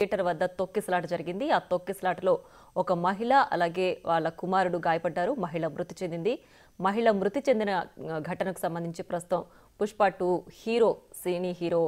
Theatre వద్ద తొక్కిసలాట జరిగింది. ఆ తొక్కిసలాటలో ఒక మహిళ అలాగే వాళ్ళ కుమారుడు గాయపడ్డారు. మహిళ మృతి చెందింది. మహిళ మృతి చెందిన ఘటనకు సంబంధించి ప్రస్తుతం పుష్ప 2 హీరో సినీ హీరో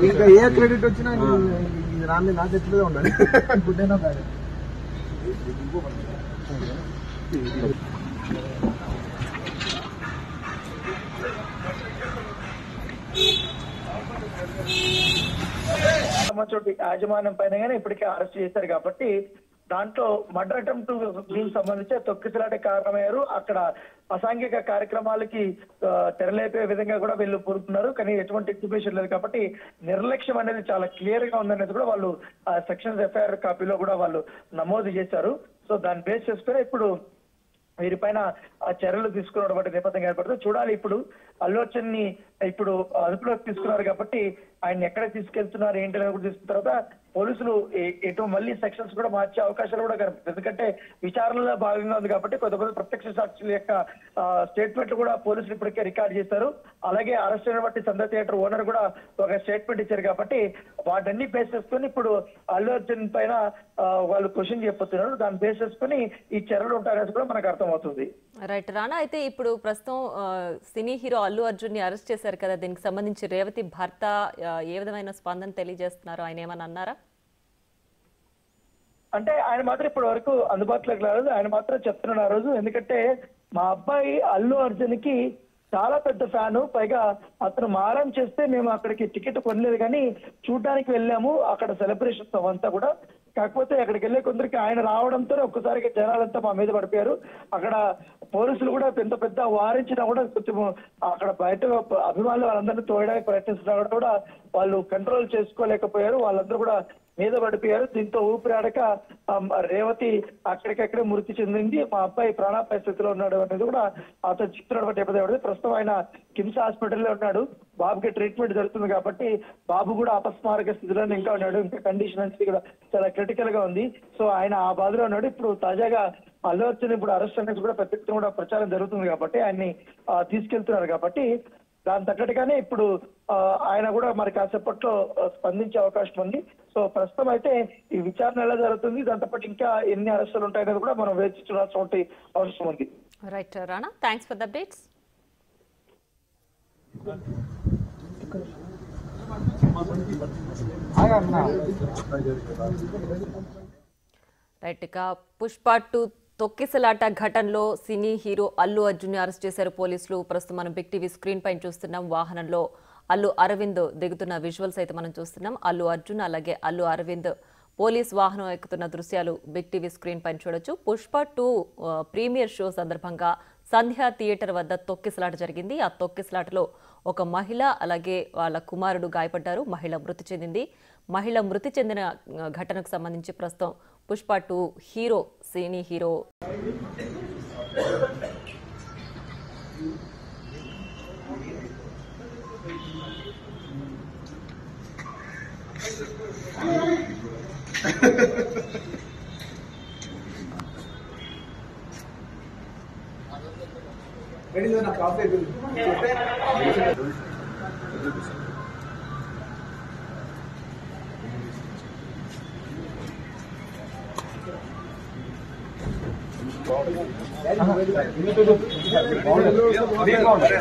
ఇంకా ఏ క్రెడిట్ వచ్చినా రాని నా చేతిలో ఉండాలి. గుడ్డైనా కాదు. చోటి యాజమాన్యం పైన ఇప్పటికే అరెస్ట్ చేశారు కాబట్టి దాంట్లో మర్డర్ అటెంప్ట్ దీనికి సంబంధించి తొక్కిసలాట కారణమయ్యారు. అక్కడ అసాంఘిక కార్యక్రమాలకి తెరలేపే విధంగా కూడా వీళ్ళు కోరుతున్నారు. కానీ ఎటువంటి ఎగ్జిబిషన్ లేదు కాబట్టి నిర్లక్ష్యం అనేది చాలా క్లియర్ గా ఉందనేది కూడా వాళ్ళు సెక్షన్స్ ఎఫ్ఐఆర్ కాపీలో కూడా వాళ్ళు నమోదు చేశారు. సో దాన్ని బేస్ చేసుకుని ఇప్పుడు వీరిపైన చర్యలు తీసుకున్నటువంటి నేపథ్యం ఏర్పడుతుంది. చూడాలి ఇప్పుడు అల్లు అర్జున్ ని ఇప్పుడు అదుపులోకి తీసుకున్నారు కాబట్టి ఆయన ఎక్కడ తీసుకెళ్తున్నారు ఏంటి అనేది కూడా తీసుకున్న తర్వాత పోలీసులు ఎటు మళ్ళీ సెక్షన్స్ కూడా మార్చే అవకాశాలు కూడా కనిపిస్తుంది. ఎందుకంటే విచారణలో భాగంగా ఉంది కాబట్టి కొంతమంది ప్రత్యక్ష సాక్షుల యొక్క స్టేట్మెంట్ కూడా పోలీసులు ఇప్పటికే రికార్డ్ చేశారు. అలాగే అరెస్ట్ అయినటువంటి సంధ్య థియేటర్ ఓనర్ కూడా ఒక స్టేట్మెంట్ ఇచ్చారు కాబట్టి వాటన్ని బేస్ చేసుకుని ఇప్పుడు అల్లు అర్జున్ పైన వాళ్ళు క్వశ్చన్ చెప్పొస్తున్నారు. దాన్ని బేస్ చేసుకుని ఈ చర్యలు ఉంటాయనేది కూడా మనకు అర్థమవుతుంది. రైట్ రానా, అయితే ఇప్పుడు ప్రస్తుతం సినీ హీరో అల్లు అర్జున్ ని అరెస్ట్ చేశారు కదా, దీనికి సంబంధించి రేవతి భర్త ఏ విధమైన స్పందన తెలియజేస్తున్నారు? ఆయన ఏమన్నా అన్నారా? అంటే ఆయన మాత్రం ఇప్పటి వరకు అందుబాటులోకి రాలేదు. ఆయన మాత్రం చెప్తున్నాడు ఆ రోజు, ఎందుకంటే మా అబ్బాయి అల్లు అర్జున్ కి చాలా పెద్ద ఫ్యాను, పైగా అతను మారం చేస్తే మేము అక్కడికి టికెట్ కొనలేదు కానీ చూడడానికి వెళ్ళాము. అక్కడ సెలబ్రేషన్స్ అవంతా కూడా, కాకపోతే అక్కడికి వెళ్ళే కొందరికి ఆయన రావడంతో ఒక్కసారిగా జనాలంతా మా మీద పడిపోయారు. అక్కడ పోలీసులు కూడా పెద్ద వారించినా కూడా కొంచెం అక్కడ బయట అభిమానులు వాళ్ళందరినీ తోయడానికి ప్రయత్నిస్తున్నా కూడా వాళ్ళు కంట్రోల్ చేసుకోలేకపోయారు. వాళ్ళందరూ కూడా మీద పడిపోయారు. దీంతో ఊపిరాడక రేవతి అక్కడికక్కడే మృతి చెందింది. మా అబ్బాయి ప్రాణాపాయ స్థితిలో ఉన్నాడు అనేది కూడా అతను చెప్తున్నటువంటి ప్రస్తుతం ఆయన కిమ్స్ హాస్పిటల్లో ఉన్నాడు. బాబుకి ట్రీట్మెంట్ జరుగుతుంది కాబట్టి బాబు కూడా అపస్మారక స్థితిలోనే ఇంకా ఉన్నాడు. ఇంకా కండిషన్ అనేది కూడా చాలా క్రిటికల్ గా ఉంది. సో ఆయన ఆ బాధలో ఉన్నాడు. ఇప్పుడు తాజాగా అల్లు అర్జున్ ఇప్పుడు అరెస్ట్ అనేది కూడా పెద్ద ఎత్తున కూడా ప్రచారం జరుగుతుంది కాబట్టి ఆయన్ని తీసుకెళ్తున్నారు కాబట్టి దాని తగ్గట్టుగానే ఇప్పుడు ఆయన కూడా మరి కాసేపట్లో స్పందించే అవకాశం ఉంది. సో ప్రస్తుతం అయితే ఈ విచారణ ఎలా జరుగుతుంది, దాంతో పాటు ఇంకా ఎన్ని అరెస్టులు ఉంటాయనేది కూడా మనం వేచి చూడాల్సిన అవసరం ఉంది. Right Rana, thanks for the updates. Right, ఇక పుష్ప 2 తొక్కిసలాట ఘటనలో సినీ హీరో అల్లు అర్జున్ ని అరెస్ట్ చేశారు పోలీసులు. ప్రస్తుతం మనం బిగ్ టీవీ స్క్రీన్ పైన చూస్తున్నాం. వాహనంలో అల్లు అరవింద్ దిగుతున్న విజువల్స్ అయితే మనం చూస్తున్నాం. అల్లు అర్జున్ అలాగే అల్లు అరవింద్ పోలీస్ వాహనం ఎక్కుతున్న దృశ్యాలు బిగ్ టీవీ స్క్రీన్ పైన చూడొచ్చు. పుష్ప 2 ప్రీమియర్ షో సందర్భంగా సంధ్య థియేటర్ వద్ద తొక్కిసలాట జరిగింది. ఆ తొక్కిసలాటలో ఒక మహిళ అలాగే వాళ్ళ కుమారుడు గాయపడ్డారు. మహిళ మృతి చెందింది. మహిళ మృతి చెందిన ఘటనకు సంబంధించి ప్రస్తుతం పుష్ప 2 హీరో సినీ హీరో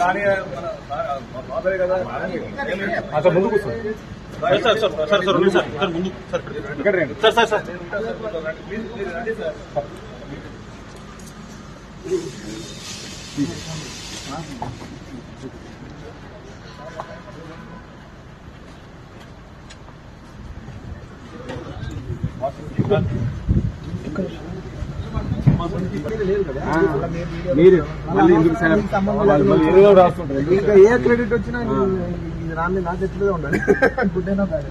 రాని సార్ ముందు కూర్చోండి sir sir sir sir sir sir ముందు సార్ ఇక్కడ రండి సార్ సార్ సార్ మీరు రాస్తుంటారు ఇంకా ఏ క్రెడిట్ వచ్చినా ఇది రాని నా చేతిలో ఉండాలి గుడ్ అయినా బ్యాడ్